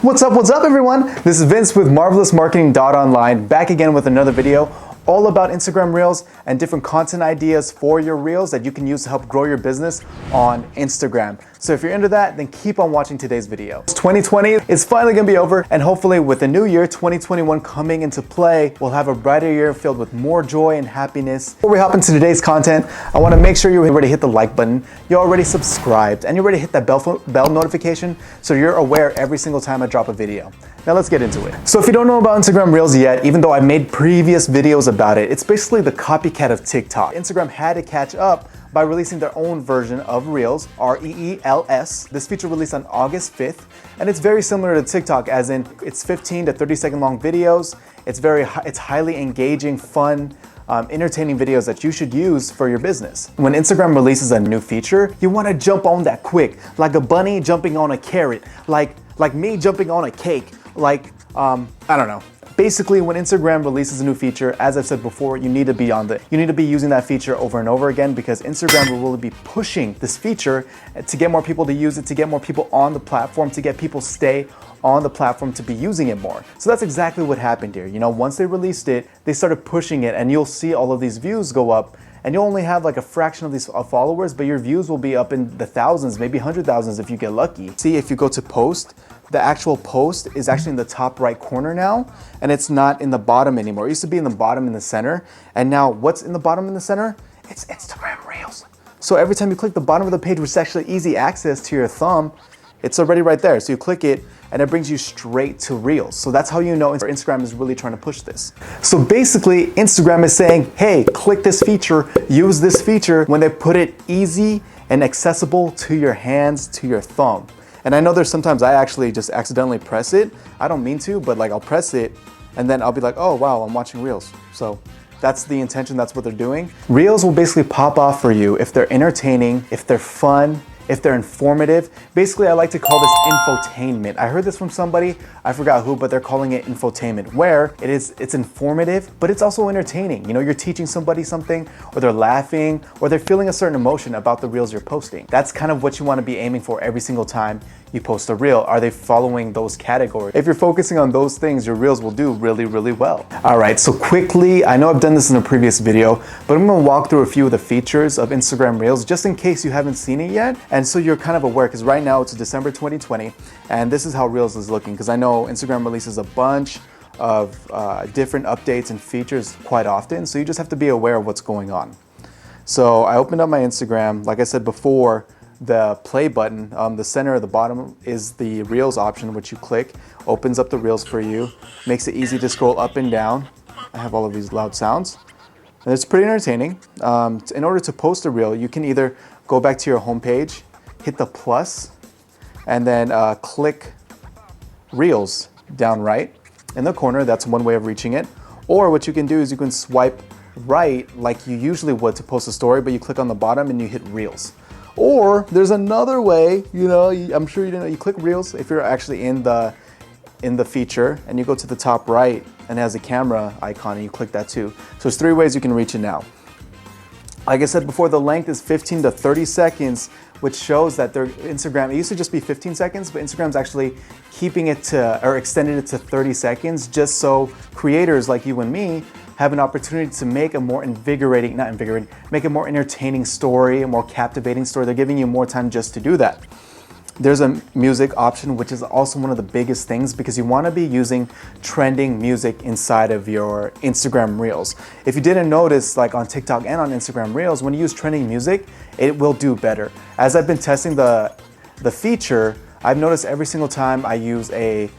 What's up everyone? This is Vince with MarvelousMarketing.online, back again with another video all about Instagram Reels and different content ideas for your Reels that you can use to help grow your business on Instagram. So if you're into that, then keep on watching today's video. 2020 is finally gonna be over, and hopefully with the new year, 2021 coming into play, we'll have a brighter year filled with more joy and happiness. Before we hop into today's content, I wanna make sure you already hit the like button, you're already subscribed, and you already hit that bell notification so you're aware every single time I drop a video. Now let's get into it. So if you don't know about Instagram Reels yet, even though I made previous videos about it, it's basically the copycat of TikTok. Instagram had to catch up by releasing their own version of Reels, R-E-E-L-S. This feature released on August 5th, and it's very similar to TikTok, as in it's 15 to 30 second long videos. It's highly engaging, fun, entertaining videos that you should use for your business. When Instagram releases a new feature, you wanna jump on that quick, like a bunny jumping on a carrot, like me jumping on a cake, I don't know. Basically, when Instagram releases a new feature, as I've said before, you need to be on it. You need to be using that feature over and over again, because Instagram will really be pushing this feature to get more people to use it, to get more people on the platform, to get people stay on the platform to be using it more. So that's exactly what happened here. You know, once they released it, they started pushing it, and you'll see all of these views go up, and you'll only have like a fraction of these followers, but your views will be up in the thousands, maybe 100,000s if you get lucky. See, if you go to post, the actual post is actually in the top right corner now, and it's not in the bottom anymore. It used to be in the bottom in the center, and now what's in the bottom in the center? It's Instagram Reels. So every time you click the bottom of the page, which is actually easy access to your thumb, it's already right there. So you click it, and it brings you straight to Reels. So that's how you know Instagram is really trying to push this. So basically, Instagram is saying, hey, click this feature, use this feature, when they put it easy and accessible to your hands, to your thumb. And I know there's sometimes I actually just accidentally press it. I don't mean to, but like I'll press it, and then I'll be like, oh wow, I'm watching Reels. So that's the intention, that's what they're doing. Reels will basically pop off for you if they're entertaining, if they're fun, if they're informative. Basically, I like to call this infotainment. I heard this from somebody, I forgot who, but they're calling it infotainment, where it's informative, but it's also entertaining. You know, you're teaching somebody something, or they're laughing, or they're feeling a certain emotion about the Reels you're posting. That's kind of what you want to be aiming for every single time you post a Reel. Are they following those categories? If you're focusing on those things, your Reels will do really, really well. All right, so quickly, I know I've done this in a previous video, but I'm gonna walk through a few of the features of Instagram Reels, just in case you haven't seen it yet. And so you're kind of aware, because right now it's December 2020, and this is how Reels is looking, because I know Instagram releases a bunch of different updates and features quite often, so you just have to be aware of what's going on. So I opened up my Instagram. Like I said before, the play button, the center of the bottom is the Reels option, which you click, opens up the Reels for you, makes it easy to scroll up and down. I have all of these loud sounds, and it's pretty entertaining. In order to post a Reel, you can either go back to your home page, hit the plus, and then click Reels down right in the corner. That's one way of reaching it. Or what you can do is you can swipe right like you usually would to post a story, but you click on the bottom and you hit Reels. Or there's another way, you know, I'm sure you didn't know, you click Reels if you're actually in the feature, and you go to the top right and it has a camera icon, and you click that too. So there's three ways you can reach it now. Like I said before, the length is 15 to 30 seconds, which shows that their Instagram, it used to just be 15 seconds, but Instagram's actually keeping it to, or extended it to 30 seconds, just so creators like you and me have an opportunity to make a more make a more entertaining story, a more captivating story. They're giving you more time just to do that. There's a music option, which is also one of the biggest things, because you want to be using trending music inside of your Instagram Reels. If you didn't notice, like on TikTok and on Instagram Reels, when you use trending music, it will do better. As I've been testing the feature, I've noticed every single time I use a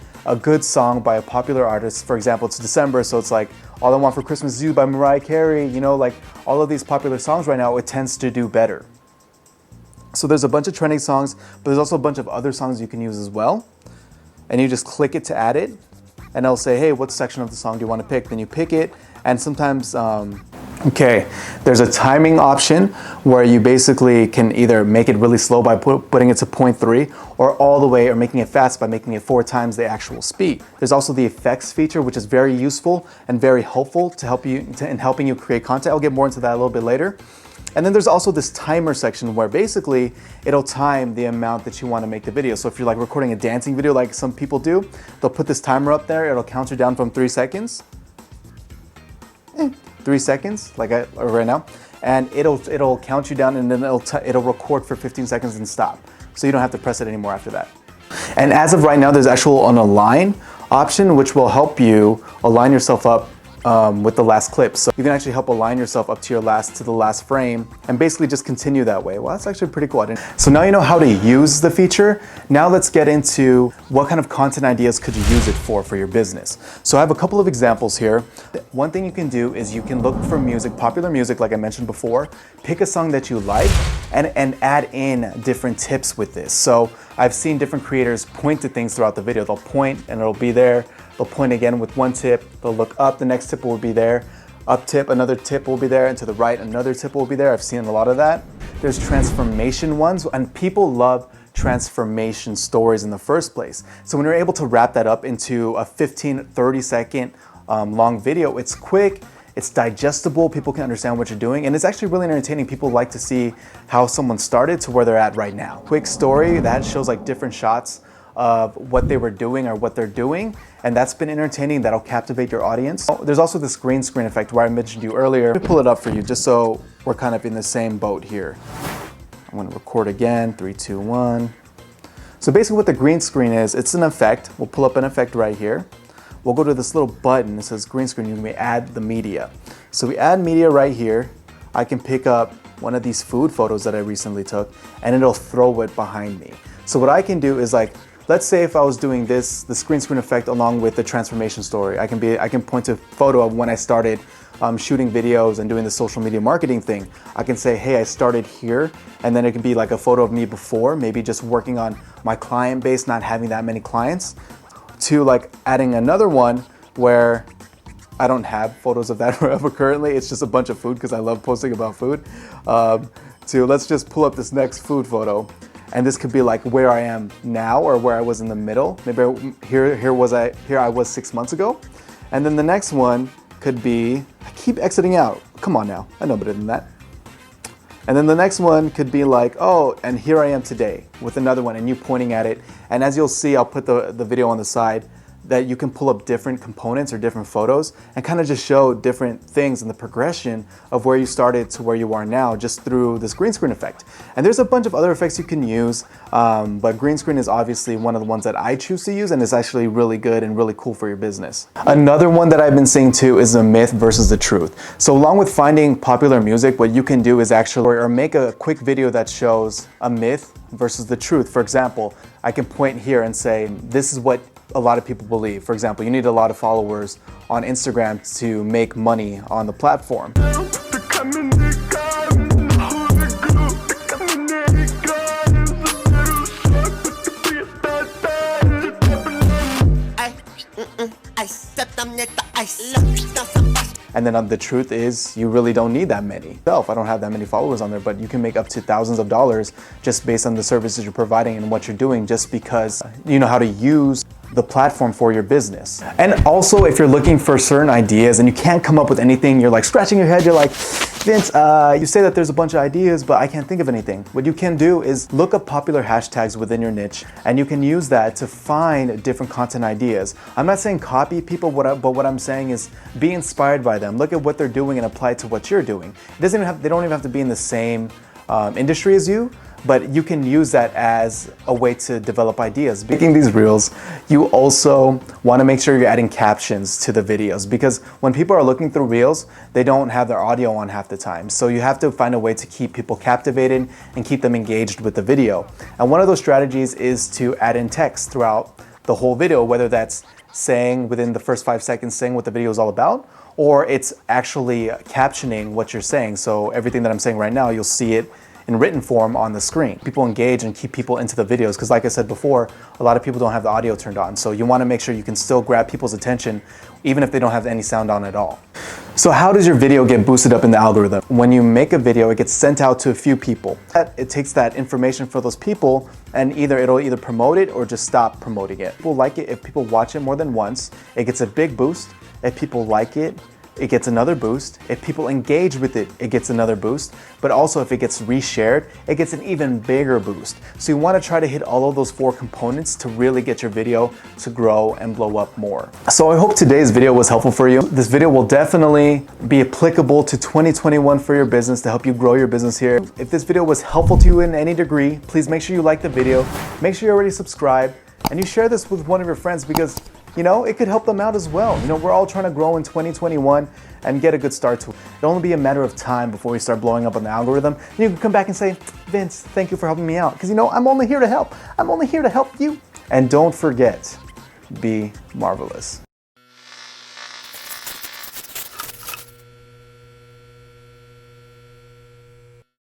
good song by a popular artist, for example, it's December, so it's like All I Want for Christmas Is You by Mariah Carey, you know, like all of these popular songs right now, it tends to do better. So there's a bunch of trending songs, but there's also a bunch of other songs you can use as well. And you just click it to add it, and it'll say, hey, what section of the song do you want to pick? Then you pick it, and sometimes, there's a timing option where you basically can either make it really slow by putting it to 0.3, or all the way, or making it fast by making it 4 times the actual speed. There's also the effects feature, which is very useful and very helpful to help you in helping you create content. I'll get more into that a little bit later. And then there's also this timer section where basically it'll time the amount that you want to make the video. So if you're like recording a dancing video like some people do, they'll put this timer up there, it'll count you down from 3 seconds. 3 seconds, like right now. And it'll count you down, and then it'll record for 15 seconds and stop. So you don't have to press it anymore after that. And as of right now, there's actually an align option, which will help you align yourself up with the last clip. So you can actually help align yourself up to the last frame and basically just continue that way. Well, that's actually pretty cool. So now you know how to use the feature. Now let's get into what kind of content ideas could you use it for your business. So I have a couple of examples here. One thing you can do is you can look for music, popular music, like I mentioned before, pick a song that you like and add in different tips with this. So I've seen different creators point to things throughout the video. They'll point and it'll be there. They'll point again with one tip, they'll look up, the next tip will be there, up tip, another tip will be there, and to the right, another tip will be there. I've seen a lot of that. There's transformation ones, and people love transformation stories in the first place. So when you're able to wrap that up into a 15, 30 second long video, it's quick, it's digestible, people can understand what you're doing, and it's actually really entertaining. People like to see how someone started to where they're at right now. Quick story that shows like different shots of what they were doing or what they're doing, and that's been entertaining. That'll captivate your audience. There's also this green screen effect where I mentioned you earlier. Let me pull it up for you just so we're kind of in the same boat here. I'm going to record again, 3, 2, 1. So basically what the green screen is, it's an effect. We'll pull up an effect right here. We'll go to this little button that says green screen. You may add the media. So we add media right here. I can pick up one of these food photos that I recently took, and it'll throw it behind me. So what I can do is, like, let's say if I was doing the green screen effect along with the transformation story, I can point to a photo of when I started shooting videos and doing the social media marketing thing. I can say, hey, I started here, and then it can be like a photo of me before, maybe just working on my client base, not having that many clients, to like adding another one where I don't have photos of that forever currently. It's just a bunch of food because I love posting about food. To let's just pull up this next food photo. And this could be like where I am now or where I was in the middle. Maybe here I was 6 months ago. And then the next one could be, I keep exiting out. Come on now, I know better than that. And then the next one could be like, oh, and here I am today with another one and you pointing at it. And as you'll see, I'll put the video on the side that you can pull up different components or different photos and kind of just show different things in the progression of where you started to where you are now just through this green screen effect. And there's a bunch of other effects you can use, but green screen is obviously one of the ones that I choose to use, and it's actually really good and really cool for your business. Another one that I've been seeing too is the myth versus the truth. So along with finding popular music, what you can do is actually or make a quick video that shows a myth versus the truth. For example, I can point here and say, this is what a lot of people believe. For example, you need a lot of followers on Instagram to make money on the platform. And then the truth is, you really don't need that many. I don't have that many followers on there, but you can make up to thousands of dollars just based on the services you're providing and what you're doing, just because you know how to use the platform for your business. And also, if you're looking for certain ideas and you can't come up with anything, you're like scratching your head, you're like, Vince, you say that there's a bunch of ideas, but I can't think of anything. What you can do is look up popular hashtags within your niche, and you can use that to find different content ideas. I'm not saying copy people, but what I'm saying is be inspired by them. Look at what they're doing and apply it to what you're doing. They don't even have to be in the same industry as you, but you can use that as a way to develop ideas. Making these reels, you also want to make sure you're adding captions to the videos, because when people are looking through reels, they don't have their audio on half the time. So you have to find a way to keep people captivated and keep them engaged with the video. And one of those strategies is to add in text throughout the whole video, whether that's saying within the first 5 seconds, saying what the video is all about, or it's actually captioning what you're saying. So everything that I'm saying right now, you'll see it in written form on the screen. People engage and keep people into the videos, because like I said before, a lot of people don't have the audio turned on. So you want to make sure you can still grab people's attention even if they don't have any sound on at all. So how does your video get boosted up in the algorithm? When you make a video, it gets sent out to a few people. It takes that information for those people, and it'll either promote it or just stop promoting it. People like it if people watch it more than once. It gets a big boost. If people like it it gets another boost. If people engage with it, it gets another boost. But also if it gets reshared, it gets an even bigger boost. So you want to try to hit all of those 4 components to really get your video to grow and blow up more. So I hope today's video was helpful for you. This video will definitely be applicable to 2021 for your business to help you grow your business here. If this video was helpful to you in any degree, please make sure you like the video, make sure you already subscribe, and you share this with one of your friends because it could help them out as well. We're all trying to grow in 2021 and get a good start to it. It'll only be a matter of time before we start blowing up on the algorithm. And you can come back and say, Vince, thank you for helping me out. Because I'm only here to help. I'm only here to help you. And don't forget, be marvelous.